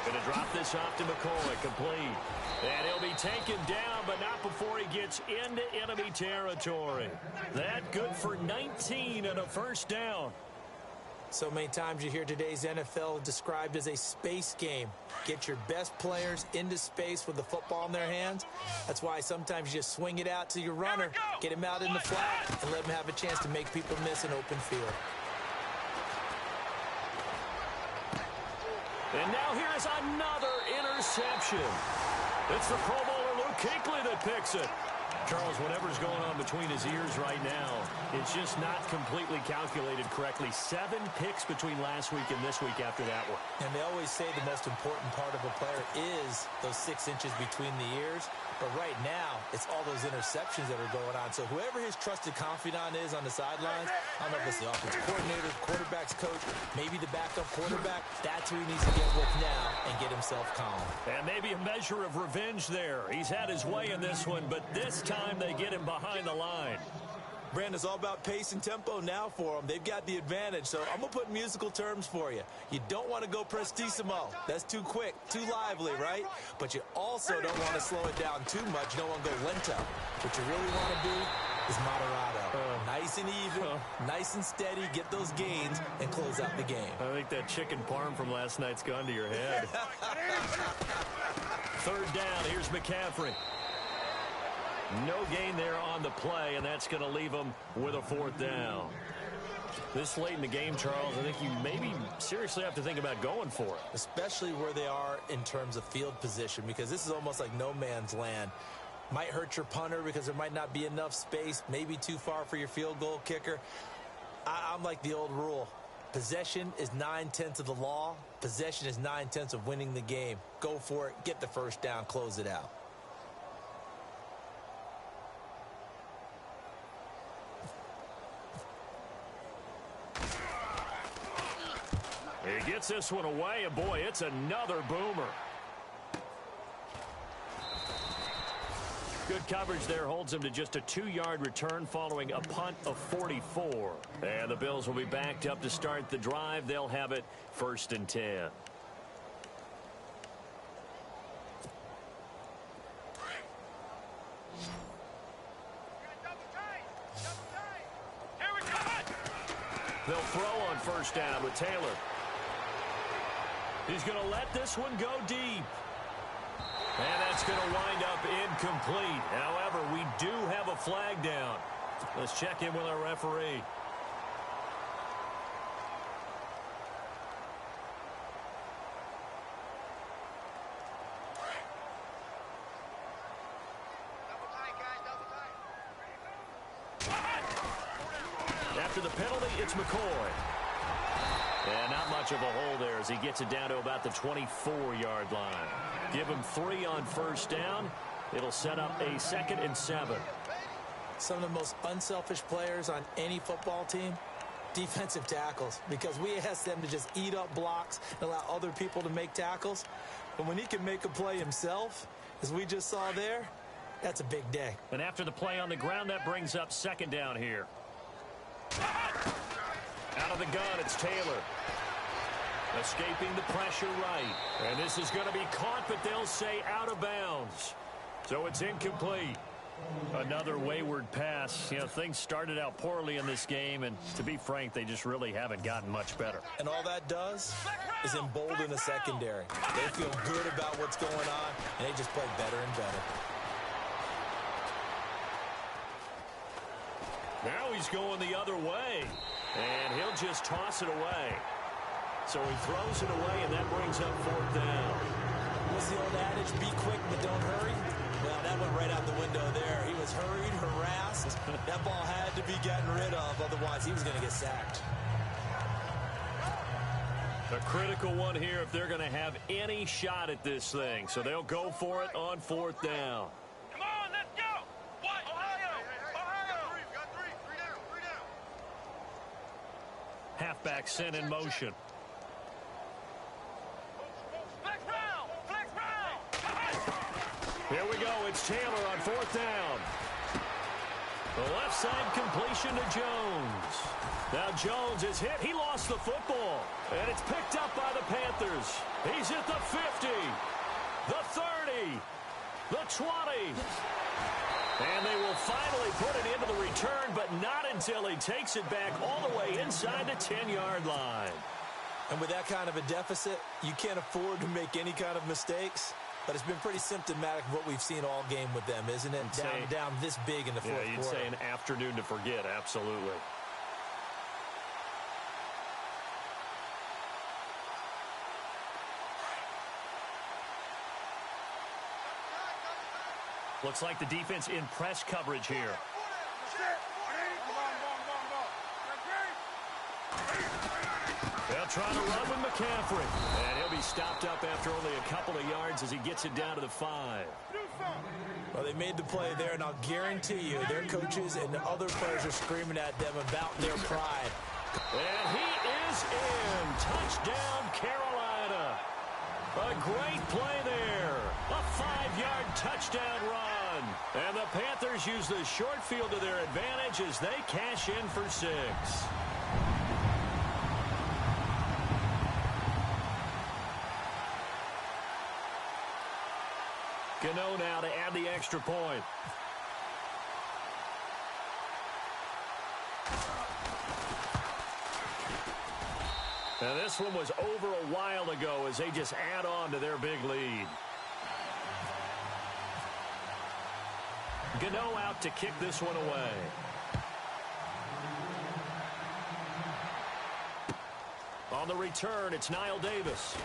Going to drop this off to McCoy, complete. And he'll be taken down, but not before he gets into enemy territory. That good for 19 and a first down. So many times you hear today's NFL described as a space game. Get your best players into space with the football in their hands. That's why sometimes you just swing it out to your runner, get him out in the flat, and let him have a chance to make people miss an open field. And now here is another interception. It's the Pro Bowler Luke Wk2 that picks it. Charles, whatever's going on between his ears right now, it's just not completely calculated correctly. 7 picks between last week and this week after that one. And they always say the most important part of a player is those 6 inches between the ears. But right now, it's all those interceptions that are going on. So whoever his trusted confidant is on the sidelines, I don't know if it's the offensive coordinator, quarterback's coach, maybe the backup quarterback, that's who he needs to get with now and get himself calm. And maybe a measure of revenge there. He's had his way in this one, but this time they get him behind the line. Brandon, it's all about pace and tempo now for them. They've got the advantage, so I'm going to put musical terms for you. You don't want to go prestissimo. That's too quick, too lively, right? But you also don't want to slow it down too much. You don't want to go lento. What you really want to do is moderado. Nice and even, nice and steady, get those gains, and close out the game. I think that chicken parm from last night's gone to your head. 3rd down, here's McCaffrey. No gain there on the play, and that's going to leave them with a 4th down. This late in the game, Charles, I think you maybe seriously have to think about going for it. Especially where they are in terms of field position, because this is almost like no man's land. Might hurt your punter because there might not be enough space, maybe too far for your field goal kicker. I'm like the old rule. Possession is 9/10 of the law. Possession is 9/10 of winning the game. Go for it, get the 1st down, close it out. He gets this one away, and boy, it's another boomer. Good coverage there holds him to just a 2-yard return following a punt of 44. And the Bills will be backed up to start the drive. They'll have it 1st and 10. They'll throw on 1st down with Taylor. He's going to let this one go deep. And that's going to wind up incomplete. However, we do have a flag down. Let's check in with our referee. After the penalty, it's McCoy. And not much of a hole there as he gets it down to about the 24-yard line. Give him 3 on 1st down. It'll set up a 2nd and 7. Some of the most unselfish players on any football team, defensive tackles, because we ask them to just eat up blocks and allow other people to make tackles. But when he can make a play himself, as we just saw there, that's a big day. And after the play on the ground, that brings up 2nd down here. Out of the gun, it's Taylor. Escaping the pressure right. And this is going to be caught, but they'll say out of bounds. So it's incomplete. Another wayward pass. You know, things started out poorly in this game, and to be frank, they just really haven't gotten much better. And all that does is embolden the secondary. They feel good about what's going on, and they just play better and better. Now he's going the other way, and he'll just toss it away. So he throws it away, and that brings up 4th down. What's the old adage, be quick but don't hurry? Well, that went right out the window there. He was hurried, harassed. That ball had to be gotten rid of, otherwise he was going to get sacked. A critical one here if they're going to have any shot at this thing. So they'll go for it on 4th down. Come on, let's go! What? Ohio! Ohio! Got three. Three down. Halfback sent in motion. Flex round! Flex round! Here we go. It's Taylor on 4th down. The left side completion to Jones. Now Jones is hit. He lost the football. And it's picked up by the Panthers. He's at the 50, the 30, the 20. And they will finally put it into the return, but not until he takes it back all the way inside the 10-yard line. And with that kind of a deficit, you can't afford to make any kind of mistakes. But it's been pretty symptomatic of what we've seen all game with them, isn't it? Down this big in the fourth quarter. You'd say an afternoon to forget, absolutely. Looks like the defense in press coverage here. They'll try to run with McCaffrey. And he'll be stopped up after only a couple of yards as he gets it down to the 5. Well, they made the play there, and I'll guarantee you their coaches and the other players are screaming at them about their pride. And he is in. Touchdown, Carolina. A great play there. A 5-yard touchdown run. And the Panthers use the short field to their advantage as they cash in for 6. Gano now to add the extra point. And this one was over a while ago as they just add on to their big lead. Gano out to kick this one away. On the return, it's Niall Davis.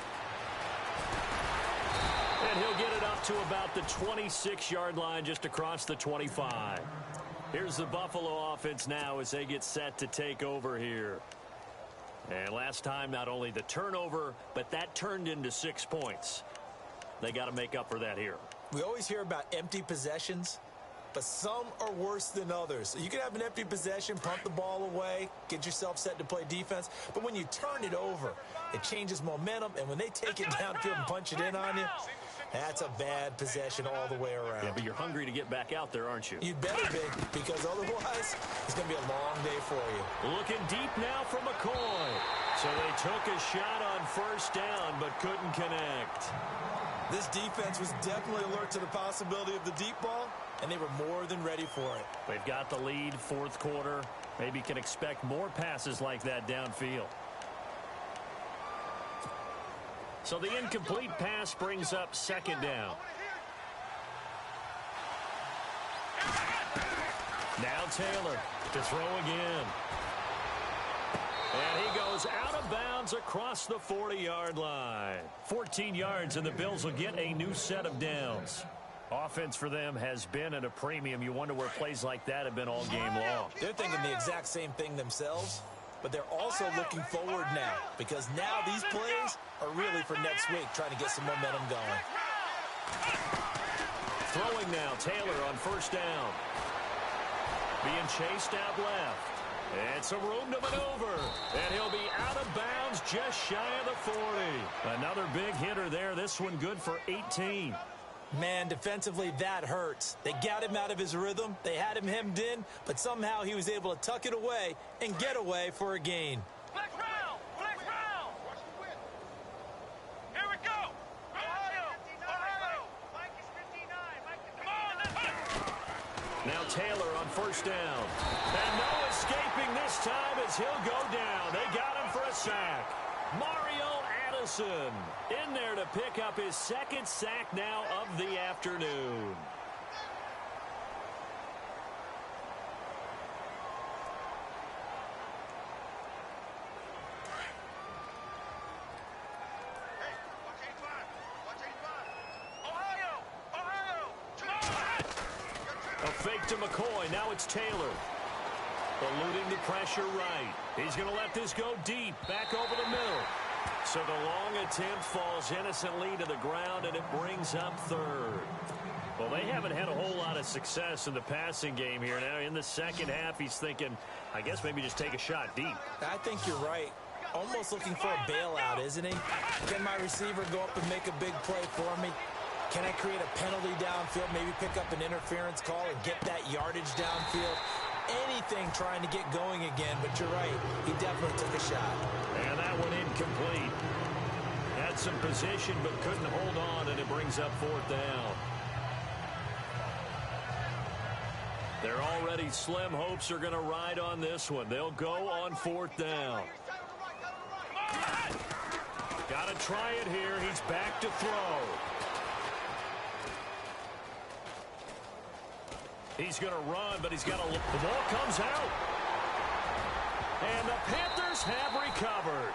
And he'll get it up to about the 26-yard line just across the 25. Here's the Buffalo offense now as they get set to take over here. And last time, not only the turnover, but that turned into 6 points. They got to make up for that here. We always hear about empty possessions, but some are worse than others. So you can have an empty possession, punt the ball away, get yourself set to play defense. But when you turn it over, it changes momentum. And when they take it downfield and punch it in on you, that's a bad possession all the way around. Yeah, but you're hungry to get back out there, aren't you? You better be, because otherwise it's going to be a long day for you. Looking deep now for McCoy. So they took a shot on first down, but couldn't connect. This defense was definitely alert to the possibility of the deep ball, and they were more than ready for it. They've got the lead, fourth quarter. Maybe can expect more passes like that downfield. So the incomplete pass brings up second down. Now Taylor to throw again. And he goes out of bounds across the 40-yard line. 14 yards, and the Bills will get a new set of downs. Offense for them has been at a premium. You wonder where plays like that have been all game long. They're thinking the exact same thing themselves, but they're also looking forward now, because now these plays are really for next week, trying to get some momentum going. Throwing now, Taylor on first down. Being chased out left. And some room to maneuver. And he'll be out of bounds just shy of the 40. Another big hitter there. This one good for 18. Man, defensively, that hurts. They got him out of his rhythm. They had him hemmed in, but somehow he was able to tuck it away and get away for a gain. Flex round! Flex round! Here we go! Ohio! Ohio! Mike is 59. Mike is 59. Come on, let's go! Now Taylor on first down. And no escaping this time as he'll go down. They got him for a sack. Mario Addison in there to pick up his second sack now of the afternoon. Hey, watch 85. Watch 85. Ohio! Ohio! Come on! A fake to McCoy. Now it's Taylor. Eluding the pressure right. He's going to let this go deep. Back over the middle. So the long attempt falls innocently to the ground, and it brings up third. Well, they haven't had a whole lot of success in the passing game here. Now in the second half, he's thinking, I guess maybe just take a shot deep. I think you're right. Almost looking for a bailout, isn't he? Can my receiver go up and make a big play for me? Can I create a penalty downfield, maybe pick up an interference call and get that yardage downfield? Anything trying to get going again, but you're right. He definitely took a shot. And that one incomplete. Had some position but couldn't hold on, and it brings up fourth down. They're Their already slim hopes are going to ride on this one. They'll go on 4th down. Got to try it here. He's back to throw. He's going to run, but he's got to look. The ball comes out. And the Panthers have recovered.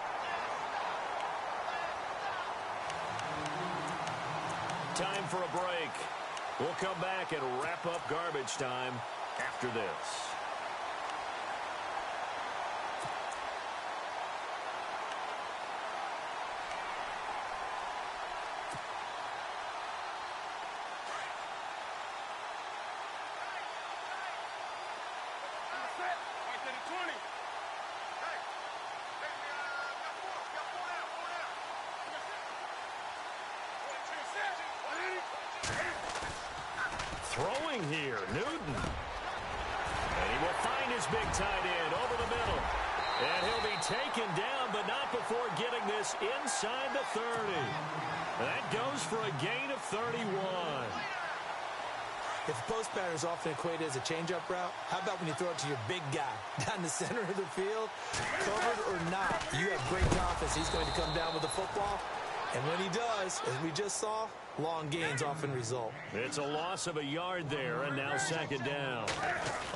Time for a break. We'll come back and wrap up garbage time after this. Throwing here, Newton. And he will find his big tight end over the middle. And he'll be taken down, but not before getting this inside the 30. That goes for a gain of 31. If post pattern is often equated as a change-up route, how about when you throw it to your big guy down the center of the field? Covered or not, you have great confidence he's going to come down with the football. And when he does, as we just saw, long gains often result. It's a loss of a yard there, and now 2nd down.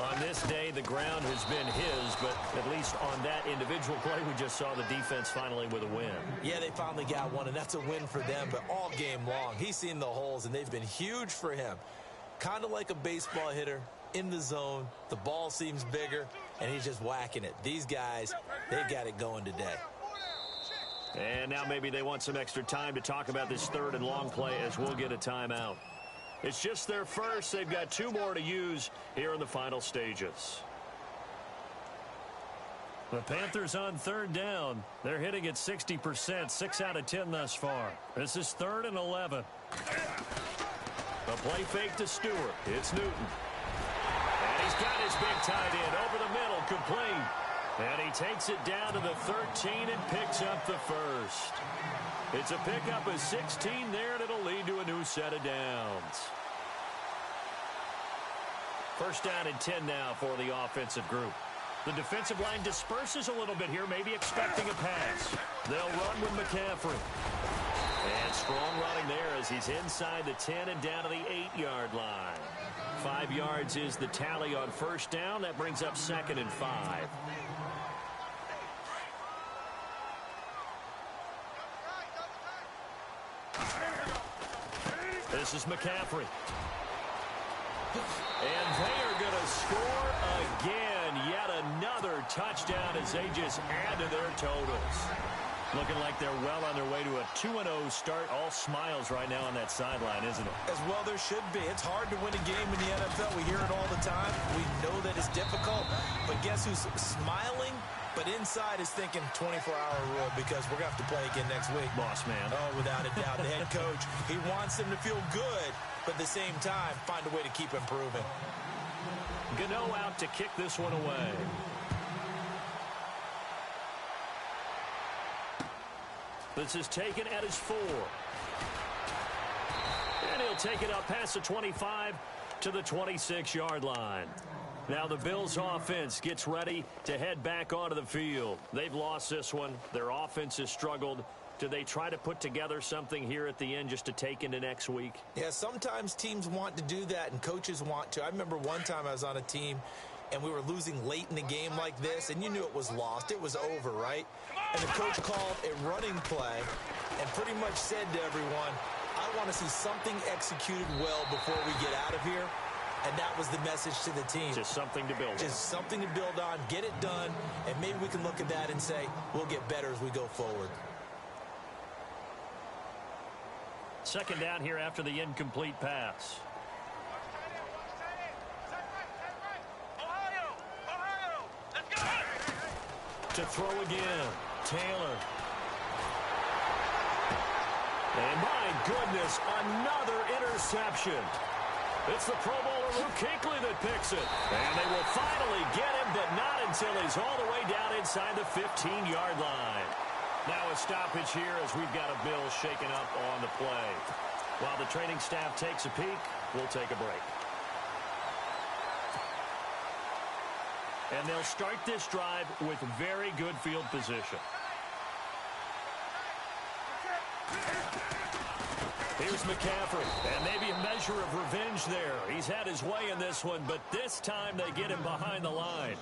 On this day, the ground has been his, but at least on that individual play, we just saw the defense finally with a win. Yeah, they finally got one, and that's a win for them, but all game long, he's seen the holes, and they've been huge for him. Kind of like a baseball hitter in the zone. The ball seems bigger, and he's just whacking it. These guys, they got it going today. And now maybe they want some extra time to talk about this 3rd and long play as we'll get a timeout. It's just their first. They've got 2 more to use here in the final stages. The Panthers on 3rd down. They're hitting at 60%, 6 out of 10 thus far. This is 3rd and 11. A play fake to Stewart. It's Newton. And he's got his big tight end over the middle, complete. And he takes it down to the 13 and picks up the first. It's a pickup of 16 there, and it'll lead to a new set of downs. 1st down and 10 now for the offensive group. The defensive line disperses a little bit here, maybe expecting a pass. They'll run with McCaffrey. And strong running there as he's inside the 10 and down to the 8-yard line. 5 yards is the tally on 1st down. That brings up 2nd and 5. This is McCaffrey. And they are going to score again. Yet another touchdown as they just add to their totals. Looking like they're well on their way to a 2-0 start. All smiles right now on that sideline, isn't it? As well there should be. It's hard to win a game in the NFL. We hear it all the time. We know that it's difficult. But guess who's smiling? But inside is thinking 24-hour rule because we're going to have to play again next week. Boss man. Oh, without a doubt. The head coach, he wants them to feel good, but at the same time, find a way to keep improving. Gano out to kick this one away. This is taken at his 4. And he'll take it up past the 25 to the 26-yard line. Now the Bills offense gets ready to head back onto the field. They've lost this one. Their offense has struggled. Do they try to put together something here at the end just to take into next week? Yeah, sometimes teams want to do that and coaches want to. I remember one time I was on a team and we were losing late in the game like this, and you knew it was lost. It was over, right? And the coach called a running play and pretty much said to everyone, I want to see something executed well before we get out of here. And that was the message to the team. Just something to build on. Just something to build on, get it done, and maybe we can look at that and say, we'll get better as we go forward. 2nd down here after the incomplete pass. To throw again, Taylor. And my goodness, another interception. It's the Pro Bowler Luke Wk2 that picks it. And they will finally get him, but not until he's all the way down inside the 15-yard line. Now a stoppage here as we've got a Bill shaken up on the play. While the training staff takes a peek, we'll take a break. And they'll start this drive with very good field position. Here's McCaffrey, and maybe a measure of revenge there. He's had his way in this one, but this time they get him behind the line.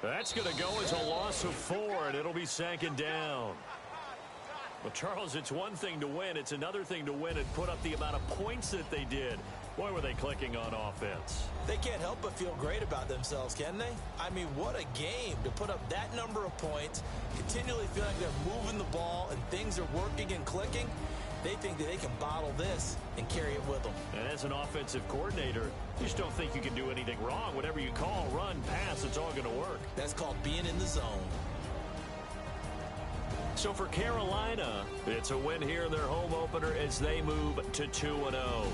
That's going to go as a loss of 4, and it'll be second down. Well, Charles, it's one thing to win. It's another thing to win and put up the amount of points that they did. Boy, were they clicking on offense. They can't help but feel great about themselves, can they? I mean, what a game to put up that number of points, continually feel like they're moving the ball and things are working and clicking. They think that they can bottle this and carry it with them. And as an offensive coordinator, you just don't think you can do anything wrong. Whatever you call, run, pass, it's all going to work. That's called being in the zone. So for Carolina, it's a win here in their home opener as they move to 2-0.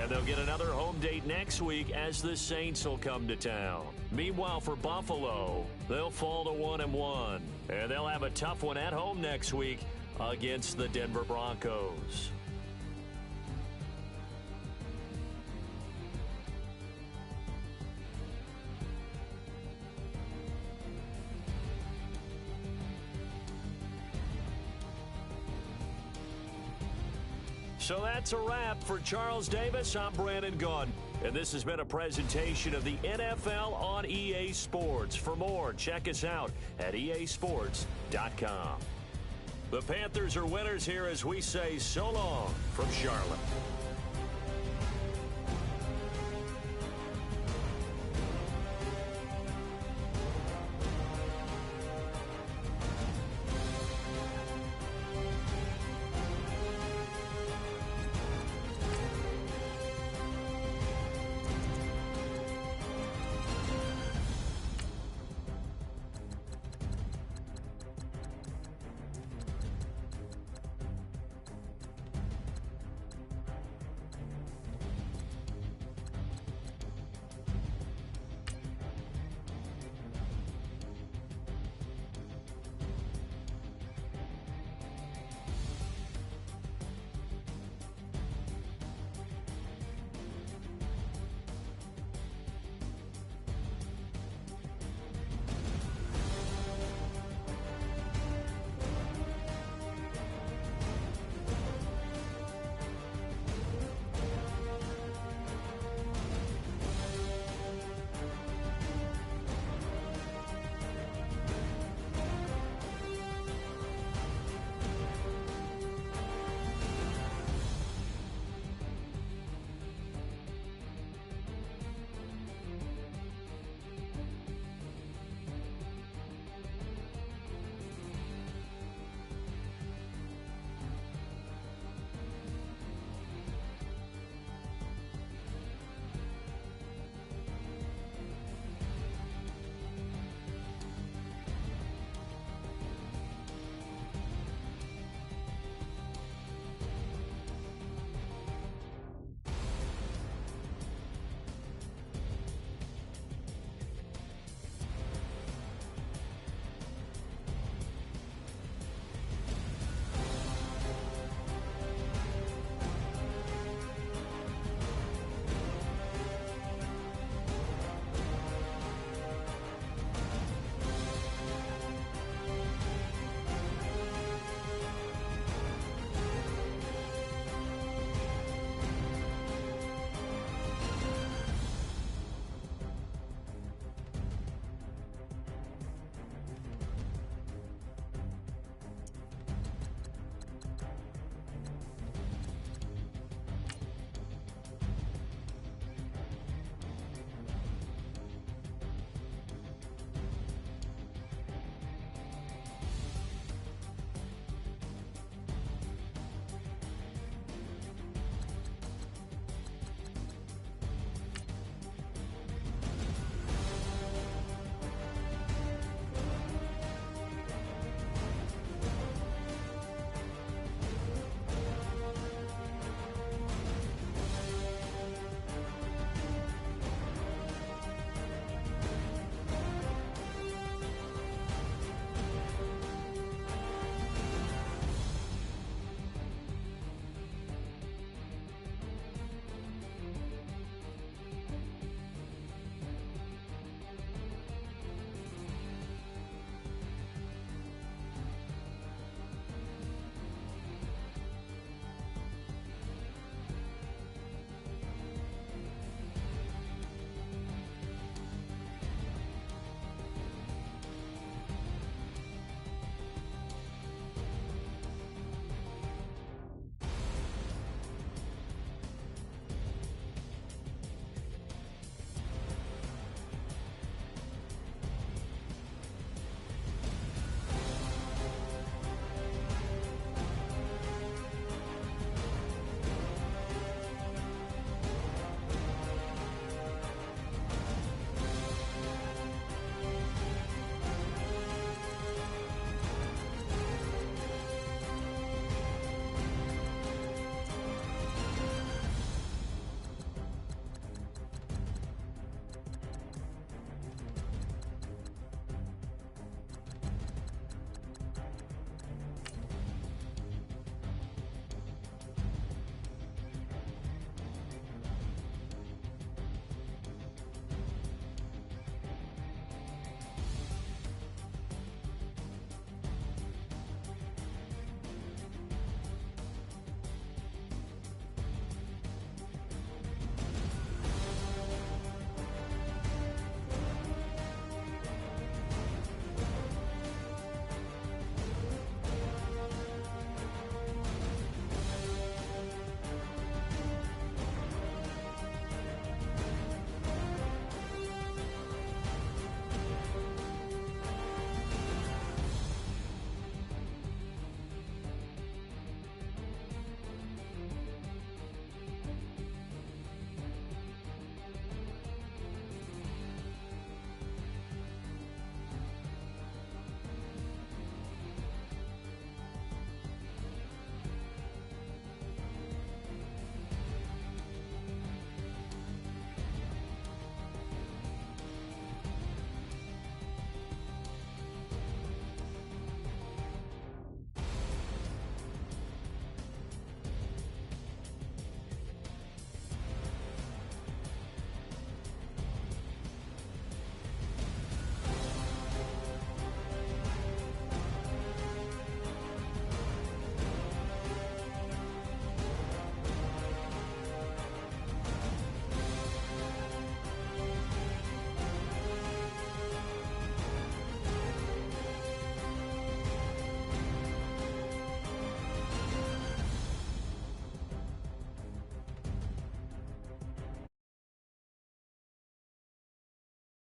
And they'll get another home date next week as the Saints will come to town. Meanwhile, for Buffalo, they'll fall to 1-1. And they'll have a tough one at home next week against the Denver Broncos. So that's a wrap for Charles Davis. I'm Brandon Gaudin, and this has been a presentation of the NFL on EA Sports. For more, check us out at easports.com. The Panthers are winners here as we say so long from Charlotte.